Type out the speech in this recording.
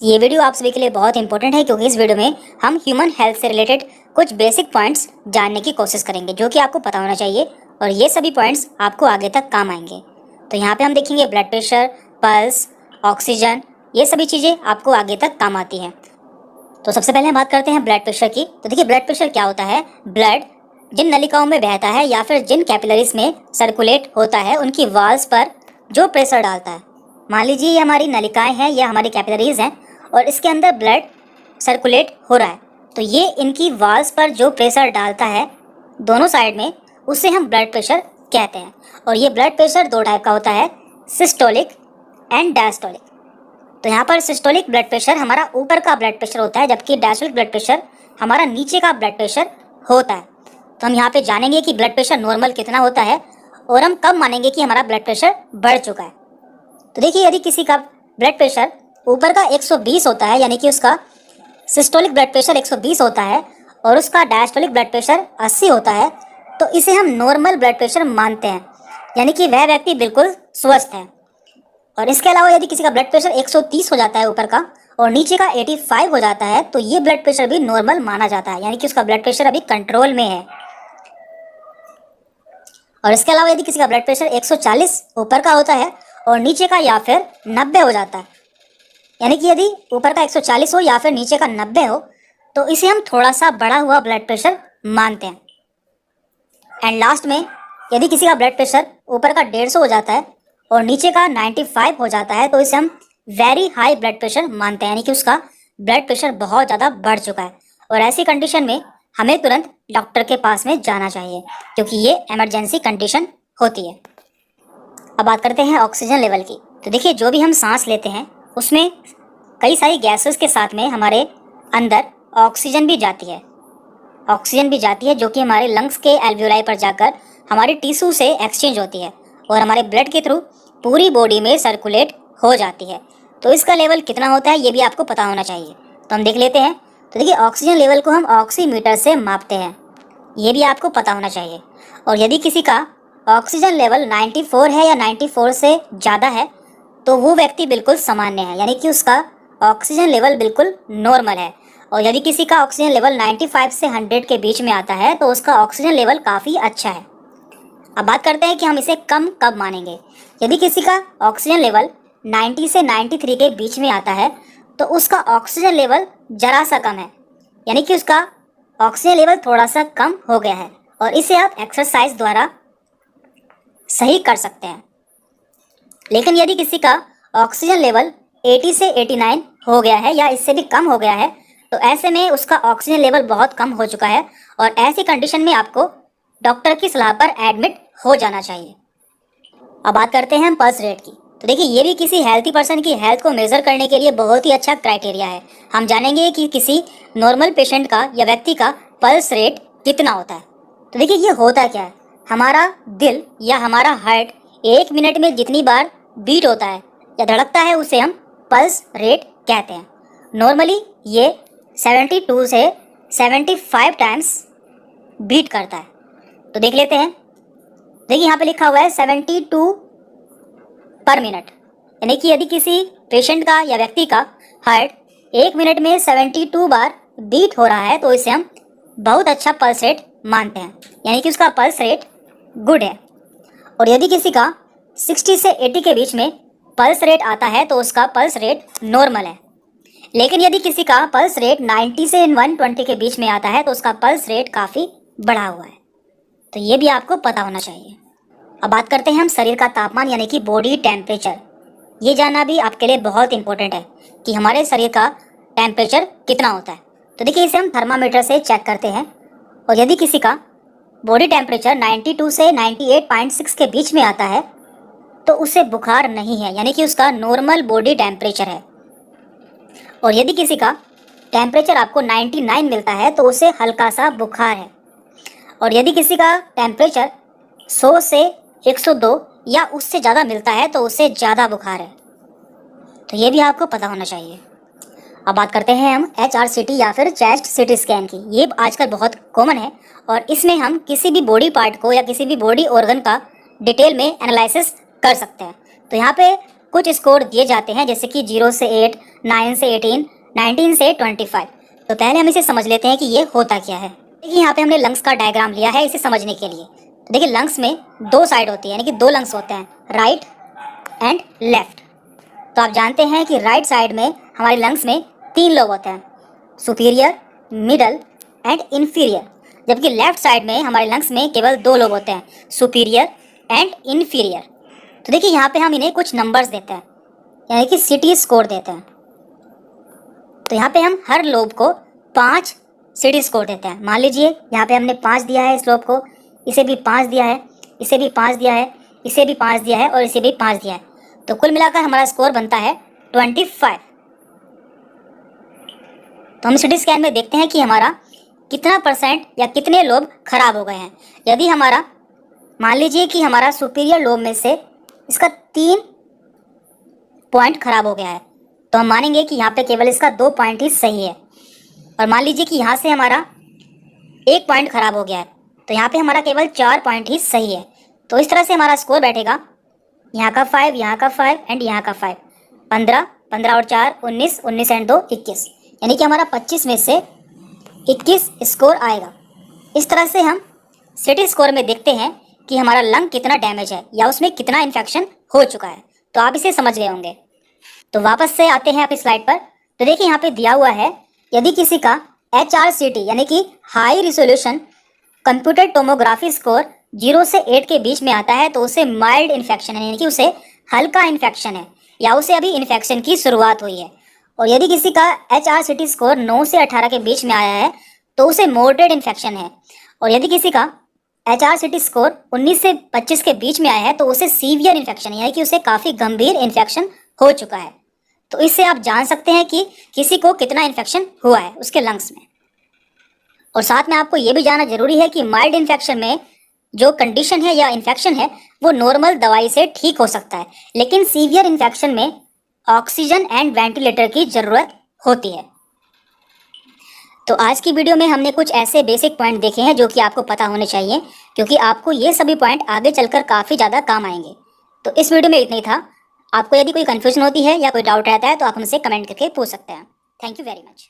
ये वीडियो आप सभी के लिए बहुत इंपॉर्टेंट है क्योंकि इस वीडियो में हम ह्यूमन हेल्थ से रिलेटेड कुछ बेसिक पॉइंट्स जानने की कोशिश करेंगे जो कि आपको पता होना चाहिए और ये सभी पॉइंट्स आपको आगे तक काम आएंगे। तो यहाँ पे हम देखेंगे ब्लड प्रेशर, पल्स, ऑक्सीजन, ये सभी चीज़ें आपको आगे तक काम आती हैं। तो सबसे पहले हम बात करते हैं ब्लड प्रेशर की। तो देखिए ब्लड प्रेशर क्या होता है। ब्लड जिन नलिकाओं में बहता है या फिर जिन कैपिलरीज में सर्कुलेट होता है उनकी वॉल्स पर जो प्रेशर डालता है। मान लीजिए ये हमारी नलिकाएं हैं, ये हमारी कैपिलरीज हैं और इसके अंदर ब्लड सर्कुलेट हो रहा है, तो ये इनकी वॉल्स पर जो प्रेशर डालता है दोनों साइड में, उसे हम ब्लड प्रेशर कहते हैं। और ये ब्लड प्रेशर दो टाइप का होता है, सिस्टोलिक एंड डायस्टोलिक। तो यहाँ पर सिस्टोलिक ब्लड प्रेशर हमारा ऊपर का ब्लड प्रेशर होता है, जबकि डायस्टोलिक ब्लड प्रेशर हमारा नीचे का ब्लड प्रेशर होता है। तो हम यहाँ पे जानेंगे कि ब्लड प्रेशर नॉर्मल कितना होता है और हम कब मानेंगे कि हमारा ब्लड प्रेशर बढ़ चुका है। तो देखिए यदि किसी का ब्लड प्रेशर ऊपर का 120 होता है, यानी कि उसका सिस्टोलिक ब्लड प्रेशर 120 होता है और उसका डायस्टोलिक ब्लड प्रेशर 80 होता है, तो इसे हम नॉर्मल ब्लड प्रेशर मानते हैं, यानी कि वह व्यक्ति बिल्कुल स्वस्थ है। और इसके अलावा यदि किसी का ब्लड प्रेशर 130 हो जाता है ऊपर का और नीचे का 85 हो जाता है, तो ये ब्लड प्रेशर भी नॉर्मल माना जाता है, यानी कि उसका ब्लड प्रेशर अभी कंट्रोल में है। और इसके अलावा यदि किसी का ब्लड प्रेशर 140 ऊपर का होता है और नीचे का या फिर 90 हो जाता है, यानी कि यदि ऊपर का 140 हो या फिर नीचे का 90 हो, तो इसे हम थोड़ा सा बढ़ा हुआ ब्लड प्रेशर मानते हैं। एंड लास्ट में यदि किसी का ब्लड प्रेशर ऊपर का 150 हो जाता है और नीचे का 95 हो जाता है, तो इसे हम वेरी हाई ब्लड प्रेशर मानते हैं, यानी कि उसका ब्लड प्रेशर बहुत ज़्यादा बढ़ चुका है। और ऐसी कंडीशन में हमें तुरंत डॉक्टर के पास में जाना चाहिए क्योंकि ये इमरजेंसी कंडीशन होती है। अब बात करते हैं ऑक्सीजन लेवल की। तो देखिए जो भी हम सांस लेते हैं उसमें कई सारी गैसेस के साथ में हमारे अंदर ऑक्सीजन भी जाती है, जो कि हमारे लंग्स के एल्वियोलाई पर जाकर हमारे टिश्यू से एक्सचेंज होती है और हमारे ब्लड के थ्रू पूरी बॉडी में सर्कुलेट हो जाती है। तो इसका लेवल कितना होता है ये भी आपको पता होना चाहिए। तो हम देख लेते हैं। तो देखिए ऑक्सीजन लेवल को हम ऑक्सीमीटर से मापते हैं, ये भी आपको पता होना चाहिए। और यदि किसी का ऑक्सीजन लेवल 94 है या 94 से ज़्यादा है, तो वो व्यक्ति बिल्कुल सामान्य है, यानी कि उसका ऑक्सीजन लेवल बिल्कुल नॉर्मल है। और यदि किसी का ऑक्सीजन लेवल 95 से 100 के बीच में आता है, तो उसका ऑक्सीजन लेवल काफ़ी अच्छा है। अब बात करते हैं कि हम इसे कम कब मानेंगे। यदि किसी का ऑक्सीजन लेवल 90 से 93 के बीच में आता है, तो उसका ऑक्सीजन लेवल ज़रा सा कम है, यानी कि उसका ऑक्सीजन लेवल थोड़ा सा कम हो गया है और इसे आप एक्सरसाइज द्वारा सही कर सकते हैं। लेकिन यदि किसी का ऑक्सीजन लेवल 80 से 89 हो गया है या इससे भी कम हो गया है, तो ऐसे में उसका ऑक्सीजन लेवल बहुत कम हो चुका है और ऐसी कंडीशन में आपको डॉक्टर की सलाह पर एडमिट हो जाना चाहिए। अब बात करते हैं हम पल्स रेट की। तो देखिए ये भी किसी हेल्थी पर्सन की हेल्थ को मेज़र करने के लिए बहुत ही अच्छा क्राइटेरिया है। हम जानेंगे कि किसी नॉर्मल पेशेंट का या व्यक्ति का पल्स रेट कितना होता है। तो देखिए ये होता क्या है, हमारा दिल या हमारा हार्ट 1 मिनट में जितनी बार बीट होता है या धड़कता है उसे हम पल्स रेट कहते हैं। नॉर्मली ये 72 से 75 टाइम्स बीट करता है। तो देख लेते हैं। देखिए यहाँ पे लिखा हुआ है 72 पर मिनट, यानी कि यदि किसी पेशेंट का या व्यक्ति का हार्ट 1 मिनट में 72 बार बीट हो रहा है, तो इसे हम बहुत अच्छा पल्स रेट मानते हैं, यानी कि उसका पल्स रेट गुड है। और यदि किसी का 60 से 80 के बीच में पल्स रेट आता है, तो उसका पल्स रेट नॉर्मल है। लेकिन यदि किसी का पल्स रेट 90 से 120 के बीच में आता है, तो उसका पल्स रेट काफ़ी बढ़ा हुआ है। तो ये भी आपको पता होना चाहिए। अब बात करते हैं हम शरीर का तापमान, यानी कि बॉडी टेम्परेचर। ये जानना भी आपके लिए बहुत इंपॉर्टेंट है कि हमारे शरीर का टेम्परेचर कितना होता है। तो देखिए इसे हम थर्मामीटर से चेक करते हैं और यदि किसी का बॉडी टेम्परेचर 92 से 98.6 के बीच में आता है, तो उसे बुखार नहीं है, यानी कि उसका नॉर्मल बॉडी टेम्परेचर है। और यदि किसी का टेम्परेचर आपको 99 मिलता है, तो उसे हल्का सा बुखार है। और यदि किसी का टेम्परेचर 100 से 102 या उससे ज़्यादा मिलता है, तो उसे ज़्यादा बुखार है। तो ये भी आपको पता होना चाहिए। अब बात करते हैं हम HRCT या फिर चेस्ट सीटी स्कैन की। ये आजकल बहुत कॉमन है और इसमें हम किसी भी बॉडी पार्ट को या किसी भी बॉडी ऑर्गन का डिटेल में एनालिसिस कर सकते हैं। तो यहाँ पे कुछ स्कोर दिए जाते हैं, जैसे कि 0 से 8, 9 से 18, 19 से 25। तो पहले हम इसे समझ लेते हैं कि ये होता क्या है। देखिए यहाँ पे हमने लंग्स का डायग्राम लिया है इसे समझने के लिए। तो देखिए लंग्स में 2 साइड होती है, यानी कि 2 लंग्स होते हैं, राइट एंड लेफ्ट। तो आप जानते हैं कि राइट साइड में हमारे लंग्स में 3 लोब होते हैं, सुपीरियर, मिडल एंड इन्फीरियर। जबकि लेफ्ट साइड में हमारे लंग्स में केवल 2 लोब होते हैं, सुपीरियर एंड इन्फीरियर। तो देखिए यहाँ पे हम इन्हें कुछ नंबर्स देते हैं, यानी कि सिटी स्कोर देते हैं। तो यहाँ पे हम हर लोब को 5 सिटी स्कोर देते हैं। मान लीजिए यहाँ पे हमने 5 दिया है इस लोब को, इसे भी 5 दिया है, इसे भी 5 दिया है, इसे भी 5 दिया है और इसे भी 5 दिया है। तो कुल मिलाकर हमारा स्कोर बनता है 25। तो हम सिटी स्कैन में देखते हैं कि हमारा कितना % या कितने लोब खराब हो गए हैं। यदि हमारा, मान लीजिए कि हमारा सुपीरियर लोब में से इसका 3 पॉइंट खराब हो गया है, तो हम मानेंगे कि यहाँ पे केवल इसका 2 पॉइंट ही सही है। और मान लीजिए कि यहाँ से हमारा 1 पॉइंट खराब हो गया है, तो यहाँ पे हमारा केवल 4 पॉइंट ही सही है। तो इस तरह से हमारा स्कोर बैठेगा, यहाँ का 5, यहाँ का 5 एंड यहाँ का 5, 15, 15 और 4 19, 19 एंड 2 21, यानी कि हमारा 25 में से 21 स्कोर आएगा। इस तरह से हम सिटी स्कोर में देखते हैं कि हमारा लंग कितना डैमेज है या उसमें कितना इन्फेक्शन हो चुका है। तो आप इसे समझ गए होंगे। तो वापस से आते हैं अपनी स्लाइड पर। तो देखिए यहाँ पे दिया हुआ है, यदि किसी का HRCT यानी कि high resolution computer tomography score 0 से 8 के बीच में आता है तो उसे माइल्ड इन्फेक्शन है, यानी कि उसे हल्का इन्फेक्शन है या उसे अभी इन्फेक्शन की शुरुआत हुई है। और यदि किसी का HRCT स्कोर 9 से 18 के बीच में आया है तो उसे मॉडरेट इन्फेक्शन है। और यदि किसी का HRCT स्कोर 19 से 25 के बीच में आया है तो उसे सीवियर इन्फेक्शन है, यानी कि उसे काफ़ी गंभीर इन्फेक्शन हो चुका है। तो इससे आप जान सकते हैं कि किसी को कितना इन्फेक्शन हुआ है उसके लंग्स में। और साथ में आपको ये भी जानना जरूरी है कि माइल्ड इन्फेक्शन में जो कंडीशन है या इन्फेक्शन है वो नॉर्मल दवाई से ठीक हो सकता है, लेकिन सीवियर इन्फेक्शन में ऑक्सीजन एंड वेंटिलेटर की ज़रूरत होती है। तो आज की वीडियो में हमने कुछ ऐसे बेसिक पॉइंट देखे हैं जो कि आपको पता होने चाहिए, क्योंकि आपको ये सभी पॉइंट आगे चलकर काफ़ी ज़्यादा काम आएंगे। तो इस वीडियो में इतना ही था। आपको यदि कोई कन्फ्यूजन होती है या कोई डाउट रहता है तो आप हमसे कमेंट करके पूछ सकते हैं। Thank you very much.